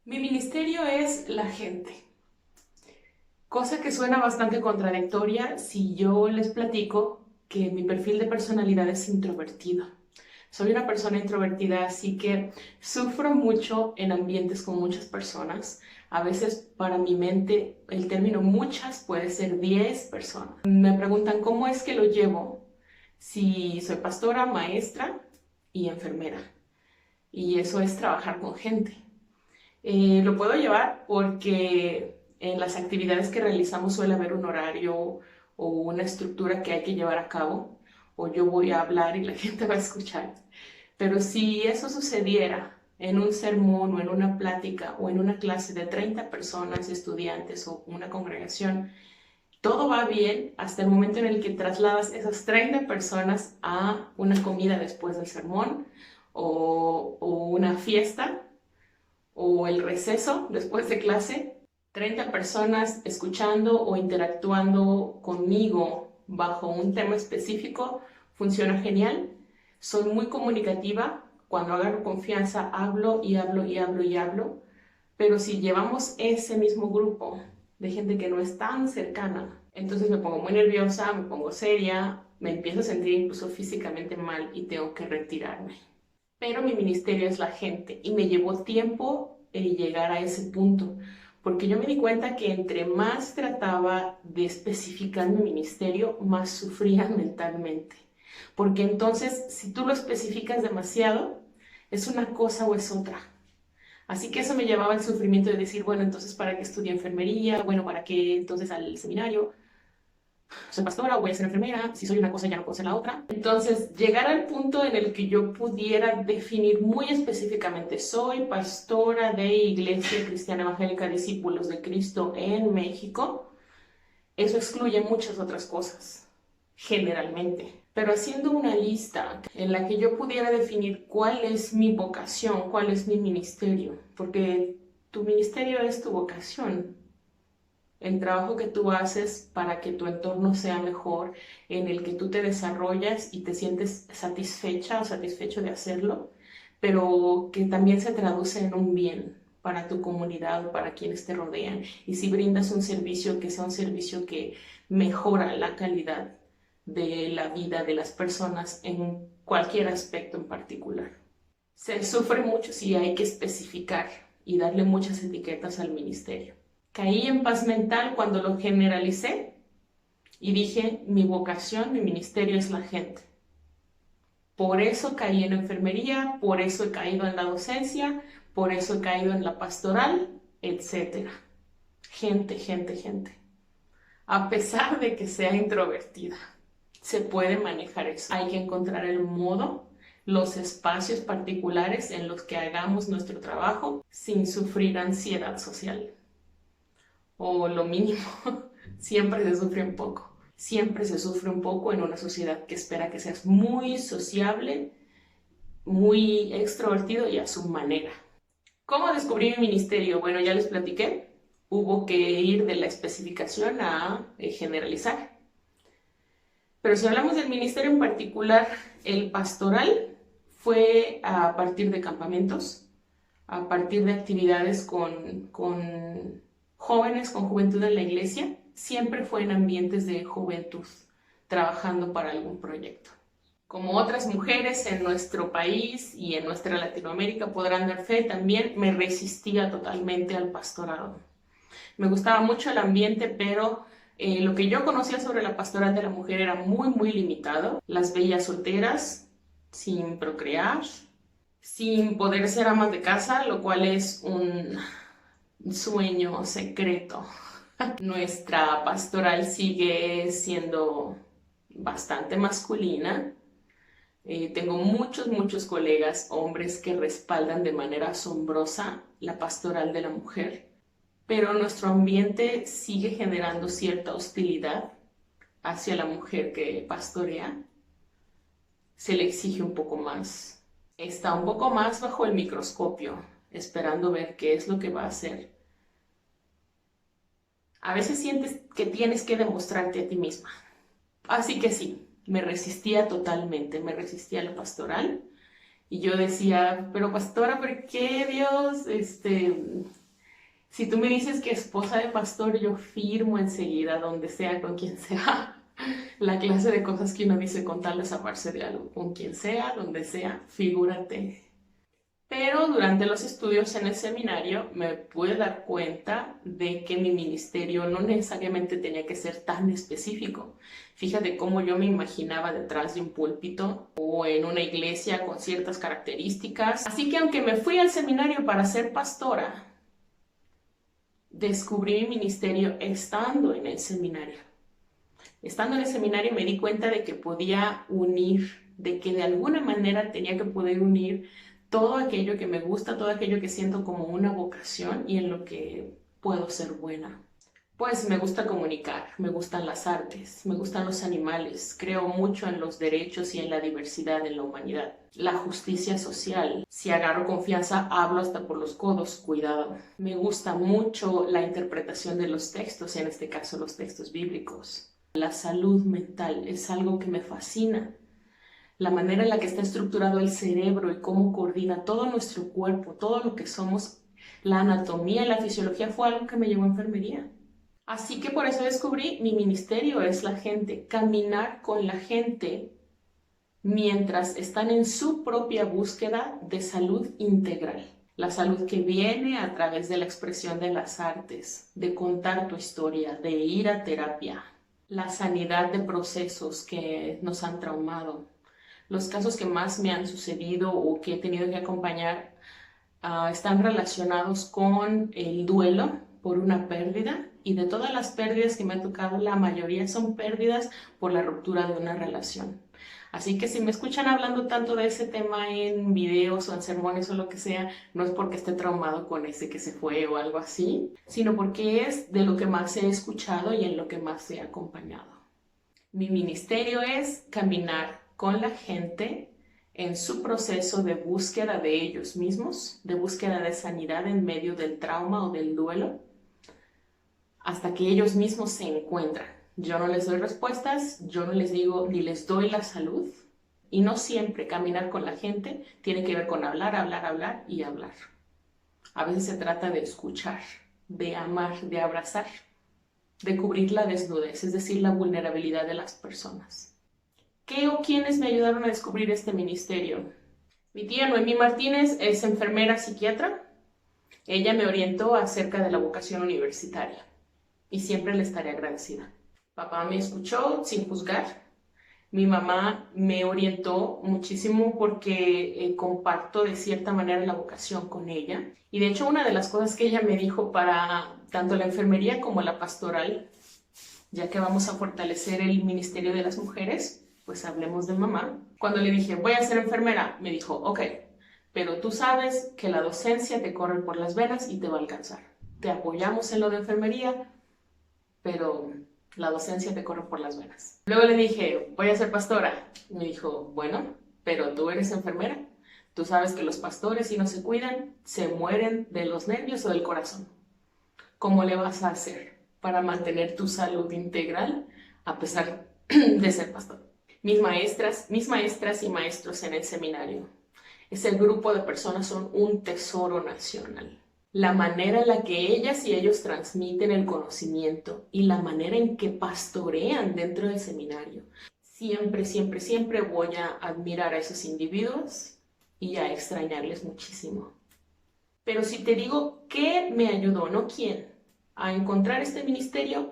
Mi ministerio es la gente, cosa que suena bastante contradictoria si yo les platico que mi perfil de personalidad es introvertido. Soy una persona introvertida, así que sufro mucho en ambientes con muchas personas. A veces para mi mente el término muchas puede ser 10 personas. Me preguntan cómo es que lo llevo si soy pastora, maestra y enfermera. Y eso es trabajar con gente. Lo puedo llevar porque en las actividades que realizamos suele haber un horario o una estructura que hay que llevar a cabo, o yo voy a hablar y la gente va a escuchar. Pero si eso sucediera en un sermón o en una plática o en una clase de 30 personas, estudiantes o una congregación, todo va bien hasta el momento en el que trasladas esas 30 personas a una comida después del sermón o una fiesta o el receso después de clase, 30 personas escuchando o interactuando conmigo bajo un tema específico funciona genial. Soy muy comunicativa, cuando agarro confianza hablo y hablo y hablo y hablo, pero si llevamos ese mismo grupo de gente que no es tan cercana, entonces me pongo muy nerviosa, me pongo seria, me empiezo a sentir incluso físicamente mal y tengo que retirarme. Pero mi ministerio es la gente y me llevó tiempo llegar a ese punto, porque yo me di cuenta que entre más trataba de especificar mi ministerio, más sufría mentalmente. Porque entonces, si tú lo especificas demasiado, es una cosa o es otra. Así que eso me llevaba al sufrimiento de decir, bueno, entonces, ¿para qué estudié enfermería? Bueno, ¿para qué entonces al seminario? Soy pastora o voy a ser enfermera, si soy una cosa ya no puedo ser la otra. Entonces, llegar al punto en el que yo pudiera definir muy específicamente, soy pastora de Iglesia Cristiana Evangélica Discípulos de Cristo en México, eso excluye muchas otras cosas, generalmente. Pero haciendo una lista en la que yo pudiera definir cuál es mi vocación, cuál es mi ministerio, porque tu ministerio es tu vocación, el trabajo que tú haces para que tu entorno sea mejor, en el que tú te desarrollas y te sientes satisfecha o satisfecho de hacerlo, pero que también se traduce en un bien para tu comunidad o para quienes te rodean. Y si brindas un servicio, que sea un servicio que mejora la calidad de la vida de las personas en cualquier aspecto en particular. Se sufre mucho si hay que especificar y darle muchas etiquetas al ministerio. Caí en paz mental cuando lo generalicé y dije, mi vocación, mi ministerio es la gente. Por eso caí en enfermería, por eso he caído en la docencia, por eso he caído en la pastoral, etc. Gente, gente, gente. A pesar de que sea introvertida, se puede manejar eso. Hay que encontrar el modo, los espacios particulares en los que hagamos nuestro trabajo sin sufrir ansiedad social. O lo mínimo, siempre se sufre un poco. Siempre se sufre un poco en una sociedad que espera que seas muy sociable, muy extrovertido y a su manera. ¿Cómo descubrí mi ministerio? Bueno, ya les platiqué. Hubo que ir de la especificación a generalizar. Pero si hablamos del ministerio en particular, el pastoral fue a partir de campamentos, a partir de actividades con jóvenes, con juventud en la iglesia, siempre fue en ambientes de juventud, trabajando para algún proyecto. Como otras mujeres en nuestro país y en nuestra Latinoamérica podrán dar fe, también me resistía totalmente al pastorado. Me gustaba mucho el ambiente, pero lo que yo conocía sobre la pastoral de la mujer era muy, muy limitado. Las veía solteras, sin procrear, sin poder ser amas de casa, lo cual es un sueño secreto. Nuestra pastoral sigue siendo bastante masculina. Tengo muchos, muchos colegas hombres que respaldan de manera asombrosa la pastoral de la mujer, pero nuestro ambiente sigue generando cierta hostilidad hacia la mujer que pastorea. Se le exige un poco más. Está un poco más bajo el microscopio, esperando ver qué es lo que va a hacer. A veces sientes que tienes que demostrarte a ti misma. Así que sí, me resistía totalmente, me resistía a la pastoral Y yo decía, pero pastora, ¿por qué Dios? Si tú me dices que esposa de pastor, yo firmo enseguida, donde sea, con quien sea. La clase de cosas que uno dice con tal de zafarse de algo, con quien sea, donde sea, figúrate. Pero durante los estudios en el seminario me pude dar cuenta de que mi ministerio no necesariamente tenía que ser tan específico. Fíjate cómo yo me imaginaba detrás de un púlpito o en una iglesia con ciertas características. Así que aunque me fui al seminario para ser pastora, descubrí mi ministerio estando en el seminario. Estando en el seminario me di cuenta de que podía unir, de que de alguna manera tenía que poder unir todo aquello que me gusta, todo aquello que siento como una vocación y en lo que puedo ser buena. Pues me gusta comunicar, me gustan las artes, me gustan los animales, creo mucho en los derechos y en la diversidad en la humanidad. La justicia social, si agarro confianza hablo hasta por los codos, cuidado. Me gusta mucho la interpretación de los textos, en este caso los textos bíblicos. La salud mental es algo que me fascina. La manera en la que está estructurado el cerebro y cómo coordina todo nuestro cuerpo, todo lo que somos, la anatomía y la fisiología fue algo que me llevó a enfermería. Así que por eso descubrí mi ministerio es la gente, caminar con la gente mientras están en su propia búsqueda de salud integral. La salud que viene a través de la expresión de las artes, de contar tu historia, de ir a terapia, la sanidad de procesos que nos han traumado. Los casos que más me han sucedido o que he tenido que acompañar están relacionados con el duelo por una pérdida, y de todas las pérdidas que me ha tocado, la mayoría son pérdidas por la ruptura de una relación. Así que si me escuchan hablando tanto de ese tema en videos o en sermones o lo que sea, no es porque esté traumado con ese que se fue o algo así, sino porque es de lo que más he escuchado y en lo que más he acompañado. Mi ministerio es caminar con la gente en su proceso de búsqueda de ellos mismos, de búsqueda de sanidad en medio del trauma o del duelo, hasta que ellos mismos se encuentran. Yo no les doy respuestas, yo no les digo ni les doy la salud, y no siempre caminar con la gente tiene que ver con hablar, hablar, hablar y hablar. A veces se trata de escuchar, de amar, de abrazar, de cubrir la desnudez, es decir, la vulnerabilidad de las personas. ¿Qué o quiénes me ayudaron a descubrir este ministerio? Mi tía Noemí Martínez es enfermera psiquiatra. Ella me orientó acerca de la vocación universitaria y siempre le estaré agradecida. Papá me escuchó sin juzgar. Mi mamá me orientó muchísimo porque comparto de cierta manera la vocación con ella. Y de hecho una de las cosas que ella me dijo para tanto la enfermería como la pastoral, ya que vamos a fortalecer el ministerio de las mujeres, pues hablemos de mamá. Cuando le dije, voy a ser enfermera, me dijo, ok, pero tú sabes que la docencia te corre por las venas y te va a alcanzar. Te apoyamos en lo de enfermería, pero la docencia te corre por las venas. Luego le dije, voy a ser pastora. Me dijo, bueno, pero tú eres enfermera. Tú sabes que los pastores, si no se cuidan, se mueren de los nervios o del corazón. ¿Cómo le vas a hacer para mantener tu salud integral a pesar de ser pastor? Mis maestras y maestros en el seminario, ese grupo de personas son un tesoro nacional. La manera en la que ellas y ellos transmiten el conocimiento y la manera en que pastorean dentro del seminario. Siempre, siempre, siempre voy a admirar a esos individuos y a extrañarles muchísimo. Pero si te digo qué me ayudó, no quién, a encontrar este ministerio,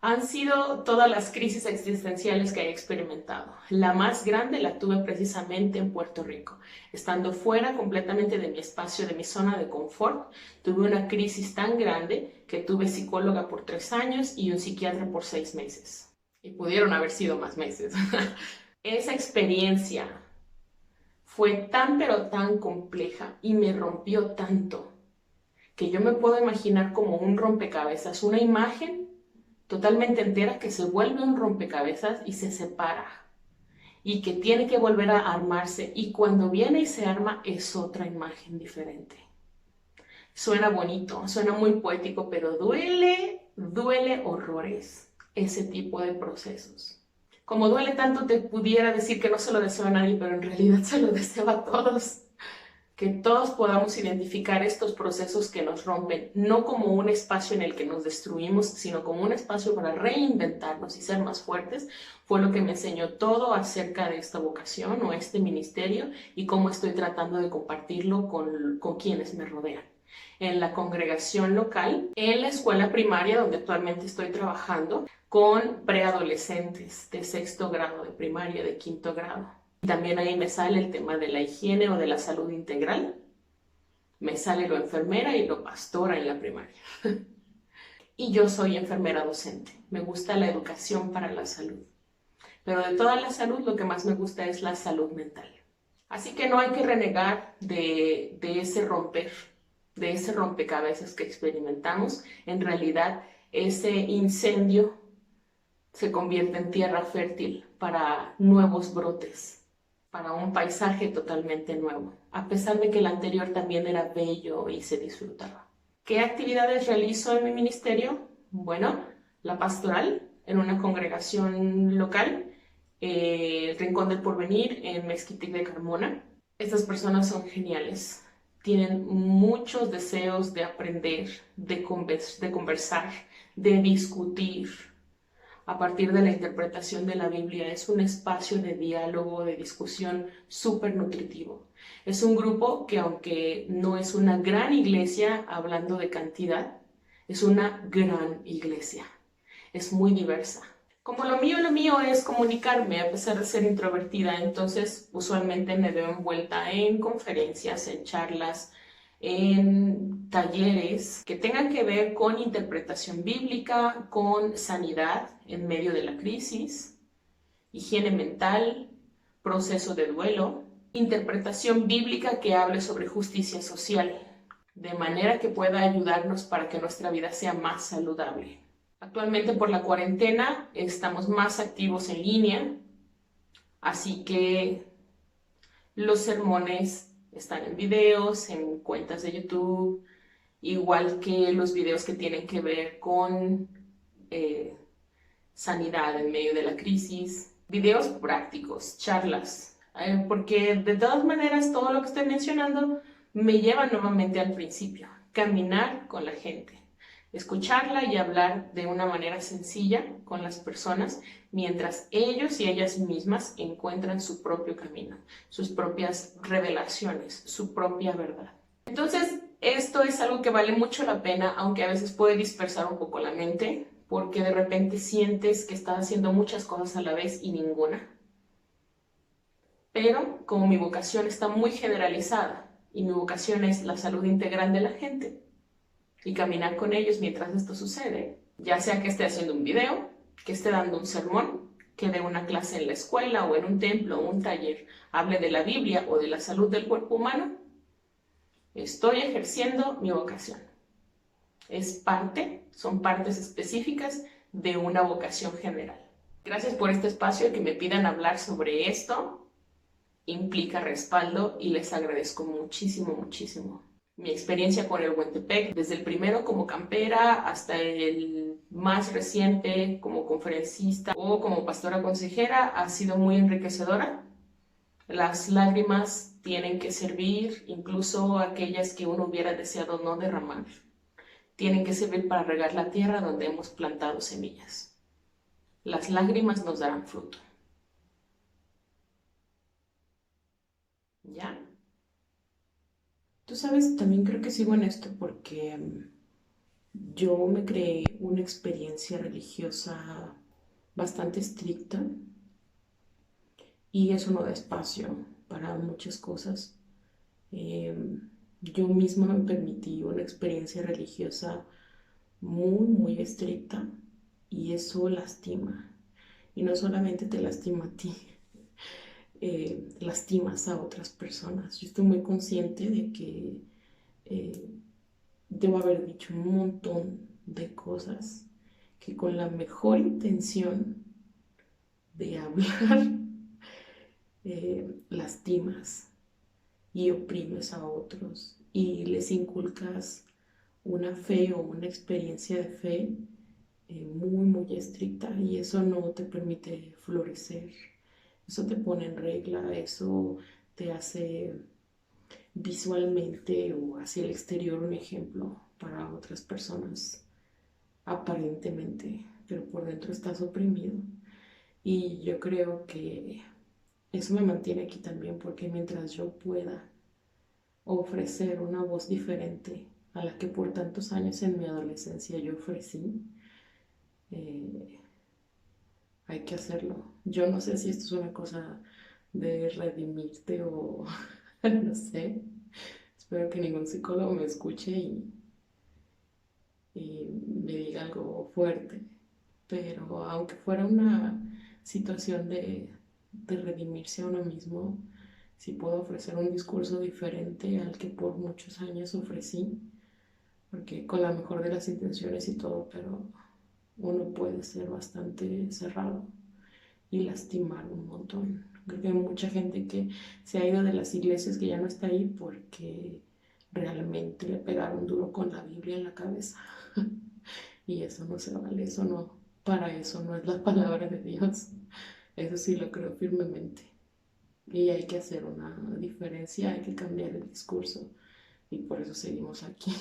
han sido todas las crisis existenciales que he experimentado. La más grande la tuve precisamente en Puerto Rico. Estando fuera completamente de mi espacio, de mi zona de confort, tuve una crisis tan grande que tuve psicóloga por 3 años y un psiquiatra por 6 meses. Y pudieron haber sido más meses. Esa experiencia fue tan pero tan compleja y me rompió tanto que yo me puedo imaginar como un rompecabezas, una imagen totalmente entera que se vuelve un rompecabezas y se separa y que tiene que volver a armarse, y cuando viene y se arma es otra imagen diferente. Suena bonito, suena muy poético, pero duele horrores ese tipo de procesos. Como duele tanto, te pudiera decir que no se lo deseo a nadie, pero en realidad se lo deseo a todos. Que todos podamos identificar estos procesos que nos rompen, no como un espacio en el que nos destruimos, sino como un espacio para reinventarnos y ser más fuertes, fue lo que me enseñó todo acerca de esta vocación o este ministerio y cómo estoy tratando de compartirlo con quienes me rodean. En la congregación local, en la escuela primaria donde actualmente estoy trabajando, con preadolescentes de 6º grado de primaria, de 5º grado. También ahí me sale el tema de la higiene o de la salud integral. Me sale lo enfermera y lo pastora en la primaria. Y yo soy enfermera docente. Me gusta la educación para la salud. Pero de toda la salud, lo que más me gusta es la salud mental. Así que no hay que renegar de ese romper, de ese rompecabezas que experimentamos. En realidad, ese incendio se convierte en tierra fértil para nuevos brotes, para un paisaje totalmente nuevo, a pesar de que el anterior también era bello y se disfrutaba. ¿Qué actividades realizo en mi ministerio? Bueno, la pastoral en una congregación local, el Rincón del Porvenir en Mezquitic de Carmona. Estas personas son geniales, tienen muchos deseos de aprender, de conversar, de discutir a partir de la interpretación de la Biblia. Es un espacio de diálogo, de discusión súper nutritivo. Es un grupo que, aunque no es una gran iglesia, hablando de cantidad, es una gran iglesia. Es muy diversa. Como lo mío es comunicarme, a pesar de ser introvertida, entonces usualmente me veo envuelta en conferencias, en charlas, en talleres que tengan que ver con interpretación bíblica, con sanidad en medio de la crisis, higiene mental, proceso de duelo, interpretación bíblica que hable sobre justicia social, de manera que pueda ayudarnos para que nuestra vida sea más saludable. Actualmente por la cuarentena estamos más activos en línea, así que los sermones están en videos, en cuentas de YouTube, igual que los videos que tienen que ver con sanidad en medio de la crisis, videos prácticos, charlas, porque de todas maneras todo lo que estoy mencionando me lleva nuevamente al principio, caminar con la gente, escucharla y hablar de una manera sencilla con las personas mientras ellos y ellas mismas encuentran su propio camino, sus propias revelaciones, su propia verdad. Entonces, esto es algo que vale mucho la pena, aunque a veces puede dispersar un poco la mente, porque de repente sientes que estás haciendo muchas cosas a la vez y ninguna. Pero como mi vocación está muy generalizada y mi vocación es la salud integral de la gente y caminar con ellos mientras esto sucede, ya sea que esté haciendo un video, que esté dando un sermón, que dé una clase en la escuela o en un templo o un taller, hable de la Biblia o de la salud del cuerpo humano, estoy ejerciendo mi vocación. Son partes específicas de una vocación general. Gracias por este espacio, que me pidan hablar sobre esto implica respaldo y les agradezco muchísimo, muchísimo. Mi experiencia con el Huentepec, desde el primero como campera hasta el más reciente como conferencista o como pastora consejera, ha sido muy enriquecedora. Las lágrimas tienen que servir, incluso aquellas que uno hubiera deseado no derramar. Tienen que servir para regar la tierra donde hemos plantado semillas. Las lágrimas nos darán fruto. ¿Ya? Tú sabes, también creo que sigo en esto porque yo me creé una experiencia religiosa bastante estricta y eso no da espacio para muchas cosas. Yo misma me permití una experiencia religiosa muy, muy estricta y eso lastima. Y no solamente te lastima a ti, lastimas a otras personas. Yo estoy muy consciente de que eh, debo haber dicho un montón de cosas que con la mejor intención de hablar lastimas y oprimes a otros y les inculcas una fe o una experiencia de fe muy, muy estricta y eso no te permite florecer. Eso te pone en regla, eso te hace visualmente o hacia el exterior un ejemplo para otras personas, aparentemente, pero por dentro estás oprimido. Y yo creo que eso me mantiene aquí también, porque mientras yo pueda ofrecer una voz diferente a la que por tantos años en mi adolescencia yo ofrecí, eh, hay que hacerlo. Yo no sé si esto es una cosa de redimirte o no sé. Espero que ningún psicólogo me escuche y me diga algo fuerte. Pero aunque fuera una situación de redimirse a uno mismo, si puedo ofrecer un discurso diferente al que por muchos años ofrecí, porque con la mejor de las intenciones y todo, pero uno puede ser bastante cerrado y lastimar un montón. Creo que hay mucha gente que se ha ido de las iglesias que ya no está ahí porque realmente le pegaron duro con la Biblia en la cabeza. Y eso no se vale, eso no, para eso no es la palabra de Dios. Eso sí lo creo firmemente. Y hay que hacer una diferencia, hay que cambiar el discurso. Y por eso seguimos aquí.